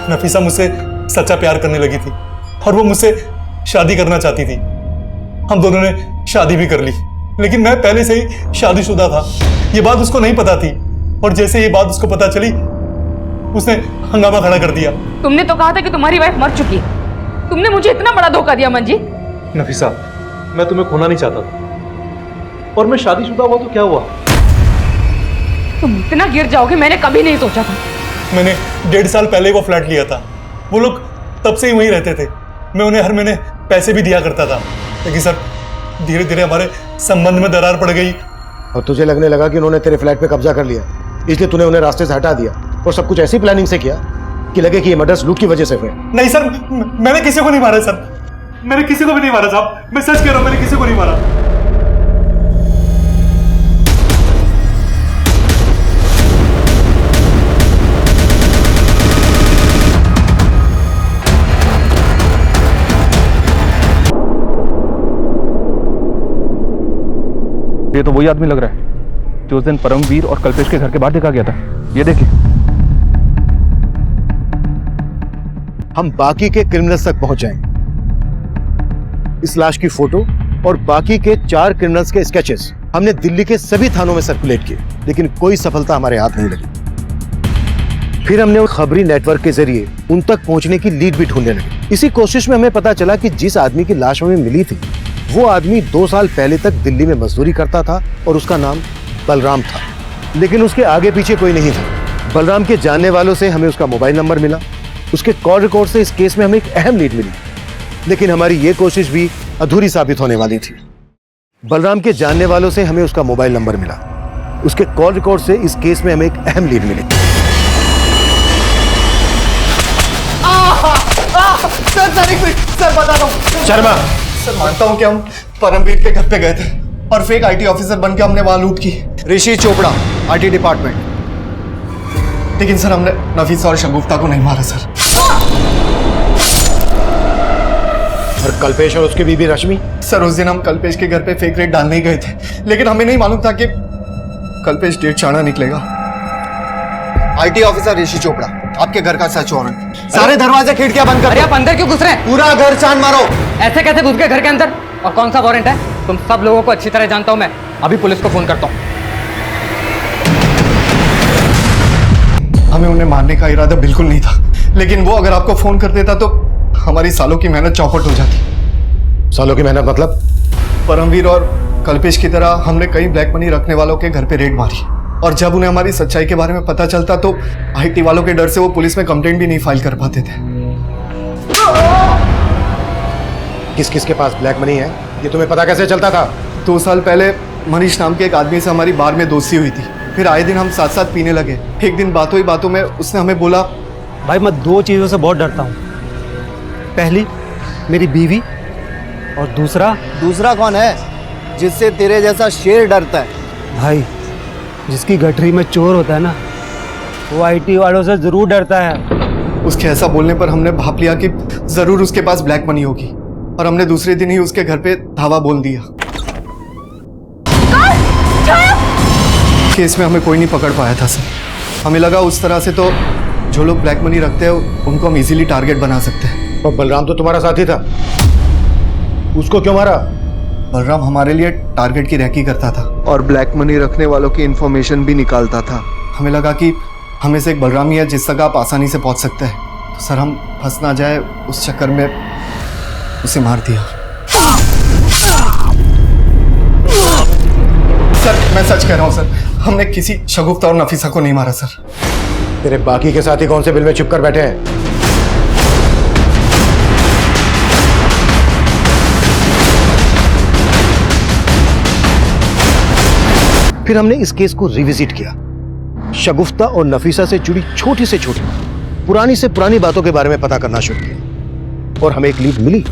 नफीसा मुझसे सच्चा प्यार करने लगी थी और वो मुझसे शादी करना चाहती थी। हम दोनों ने शादी भी कर ली, लेकिन मैं पहले से ही शादीशुदा था। ये बात उसको नहीं पता थी और जैसे ये बात उसको पता चली उसने हंगामा खड़ा कर दिया। तुमने तो कहा था कि तुम्हारी वाइफ मर चुकी है। तुमने मुझे इतना बड़ा धोखा दिया मंजीत। नफीसा, मैं तुम्हें खोना नहीं चाहता था और मैं शादीशुदा हुआ तो क्या हुआ? तुम इतना गिर जाओगे मैंने कभी नहीं सोचा था। मैंने 1.5 साल पहले वो फ्लैट लिया था। वो लोग तब से ही वहीं रहते थे। मैं उन्हें हर महीने पैसे भी दिया करता था, लेकिन सर धीरे धीरे हमारे संबंध में दरार पड़ गई। और तुझे लगने लगा कि उन्होंने तेरे फ्लैट पे कब्जा कर लिया, इसलिए तूने उन्हें रास्ते से हटा दिया और सब कुछ ऐसी प्लानिंग से किया कि लगे कि ये मर्डर्स लूट की वजह से हुए। नहीं सर, मैंने किसी को नहीं मारा सर, मैंने किसी को भी नहीं मारा साहब, मैं सच कह रहा हूं, मैंने किसी को नहीं मारा। ये तो वही आदमी लग रहा है जो उस दिन परमवीर और कल्पेश के घर के बाहर देखा गया था। ये देखिए। हम बाकी के क्रिमिनल्स तक पहुंच जाएंगे। इस लाश की फोटो और बाकी के 4 क्रिमिनल्स के स्केचेस हमने दिल्ली के सभी थानों में सर्कुलेट किए, लेकिन कोई सफलता हमारे हाथ नहीं लगी। फिर हमने खबरी नेटवर्क के जरिए उन तक पहुंचने की लीड भी ढूंढने लगे। इसी कोशिश में हमें पता चला कि जिस आदमी की लाश हमें मिली थी वो आदमी 2 साल पहले तक दिल्ली में मजदूरी करता था और उसका नाम बलराम था, लेकिन उसके आगे पीछे कोई नहीं था। बलराम के जानने वालों से हमें उसका मोबाइल नंबर मिला। उसके कॉल रिकॉर्ड से इस केस में हमें एक अहम लीड मिली, लेकिन हमारी ये कोशिश भी अधूरी साबित होने वाली थी। बलराम के जानने वालों से हमें उसका मोबाइल नंबर मिला। उसके कॉल रिकॉर्ड से इस केस में हमें एक अहम लीड मिली। सर बता दो शर्मा, सर मानता हूं कि हम परमवीर के घर पे गए थे और फेक आईटी ऑफिसर बन के हमने वहां लूट की। ऋषि चोपड़ा, आईटी डिपार्टमेंट। लेकिन सर हमने नफीसा और शगुफ्ता को नहीं मारा सर। और कल्पेश और उसकी बीबी रश्मि? सर उस दिन हम कल्पेश के घर पे फेक रेड डालने ही गए थे, लेकिन हमें नहीं मालूम था कि कल्पेश डेढ़ चाणा निकलेगा। आईटी ऑफिसर ऋषि चोपड़ा, आपके घर का सर्च वारंट। सारे दरवाजे खिड़कियां बंद कर। अरे आप अंदर क्यों घुस रहे हैं? पूरा घर छान मारो। ऐसे कैसे घुस गए घर के अंदर? और कौन सा वारंट है? तुम सब लोगों को अच्छी तरह जानता हूं मैं। अभी पुलिस को फोन करता हूं। हमें उन्हें मारने का इरादा बिल्कुल नहीं था, लेकिन वो अगर आपको फोन कर देता तो हमारी सालों की मेहनत चौपट हो जाती। सालों की मेहनत मतलब? परमवीर और कल्पेश की तरह हमने कई ब्लैक मनी रखने वालों के घर पे रेड मारी और जब उन्हें हमारी सच्चाई के बारे में पता चलता तो आईटी वालों के डर से वो पुलिस में कंप्लेंट भी नहीं फाइल कर पाते थे। किस किस के पास ब्लैक मनी है ये तुम्हें पता कैसे चलता था? 2 साल पहले मनीष नाम के एक आदमी से हमारी बार में दोस्ती हुई थी। फिर आए दिन हम साथ साथ पीने लगे। एक दिन बातों ही बातों में उसने हमें बोला, भाई मैं 2 चीज़ों से बहुत डरता हूँ। पहली मेरी बीवी और दूसरा कौन है जिससे तेरे जैसा शेर डरता है? भाई जिसकी गठरी में चोर होता है ना वो आईटी वालों से जरूर डरता है। उसके ऐसा बोलने पर हमने भाप लिया कि जरूर उसके पास ब्लैक मनी होगी और हमने दूसरे दिन ही उसके घर पे धावा बोल दिया। केस में हमें कोई नहीं पकड़ पाया था सर। हमें लगा उस तरह से तो जो लोग ब्लैक मनी रखते हैं उनको हम इजीली टारगेट बना सकते हैं। और बलराम तो तुम्हारा साथी था, उसको क्यों मारा? बलराम हमारे लिए टारगेट की रैकी करता था और ब्लैक मनी रखने वालों की इंफॉर्मेशन भी निकालता था। हमें लगा कि हमें से एक बलराम ही है जिस तक आप आसानी से पहुंच सकते हैं, तो सर हम फंस ना जाए उस चक्कर में उसे मार दिया। सर मैं सच कह रहा हूँ सर, हमने किसी शगुफ्ता और नफीसा को नहीं मारा सर। तेरे बाकी के साथी कौन से बिल में छुप कर बैठे हैं? फिर हमने इस केस को रिविजिट किया। शगुफ्ता और नफीसा से जुड़ी छोटी से छोटी पुरानी से पुरानी बातों के बारे में पता करना शुरू किया और हमें एक लीड मिली।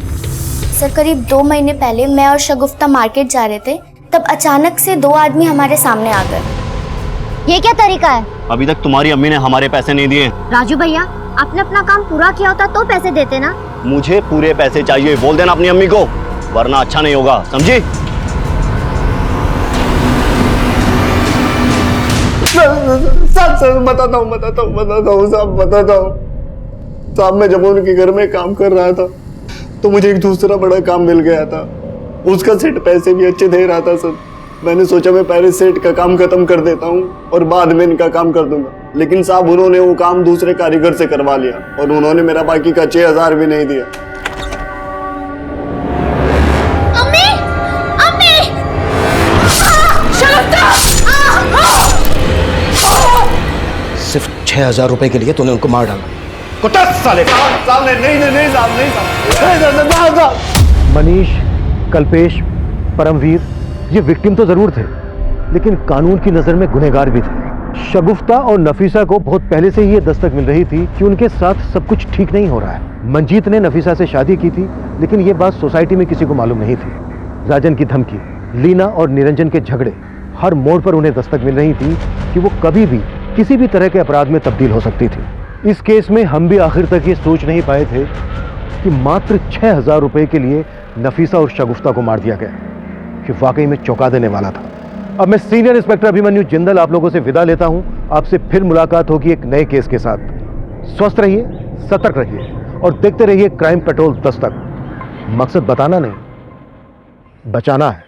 सर करीब 2 महीने पहले मैं और शगुफ्ता मार्केट जा रहे थे, तब अचानक से 2 आदमी हमारे सामने आ गए। ये क्या तरीका है? अभी तक तुम्हारी अम्मी ने हमारे पैसे नहीं दिए। राजू भैया, आपने अपना काम पूरा किया होता तो पैसे देते ना। मुझे पूरे पैसे चाहिए, बोल देना अपनी अम्मी को, वरना अच्छा नहीं होगा, समझी? सब बताता हूँ साहब, मैं जब उनके घर में काम कर रहा था तो मुझे एक दूसरा बड़ा काम मिल गया था। उसका सेट पैसे भी अच्छे दे रहा था सर। मैंने सोचा मैं पहले सेट का काम खत्म कर देता हूँ और बाद में इनका काम कर दूंगा, लेकिन साहब उन्होंने वो काम दूसरे कारीगर से करवा लिया और उन्होंने मेरा बाकी का 6,000 भी नहीं दिया। सिर्फ 6,000 रुपए के लिए तूने उनको मार डाला। कुत्ता साले! मनीष, कल्पेश, परमवीर ये विक्टिम तो जरूर थे, लेकिन कानून की नजर में गुनहगार भी थे। शगुफ्ता और नफीसा को बहुत पहले से ही ये दस्तक मिल रही थी कि उनके साथ सब कुछ ठीक नहीं हो रहा है। मंजीत ने नफीसा से शादी की थी, लेकिन ये बात सोसाइटी में किसी को मालूम नहीं थी। राजन की धमकी, लीना और निरंजन के झगड़े, हर मोड़ पर उन्हें दस्तक मिल रही थी कि वो कभी भी किसी भी तरह के अपराध में तब्दील हो सकती थी। इस केस में हम भी आखिर तक ये सोच नहीं पाए थे कि मात्र 6,000 रुपए के लिए नफीसा और शगुफ्ता को मार दिया गया, कि वाकई में चौंका देने वाला था। अब मैं सीनियर इंस्पेक्टर अभिमन्यु जिंदल आप लोगों से विदा लेता हूं। आपसे फिर मुलाकात होगी एक नए केस के साथ। स्वस्थ रहिए, सतर्क रहिए और देखते रहिए क्राइम पेट्रोल दस्तक। मकसद बताना नहीं, बचाना है।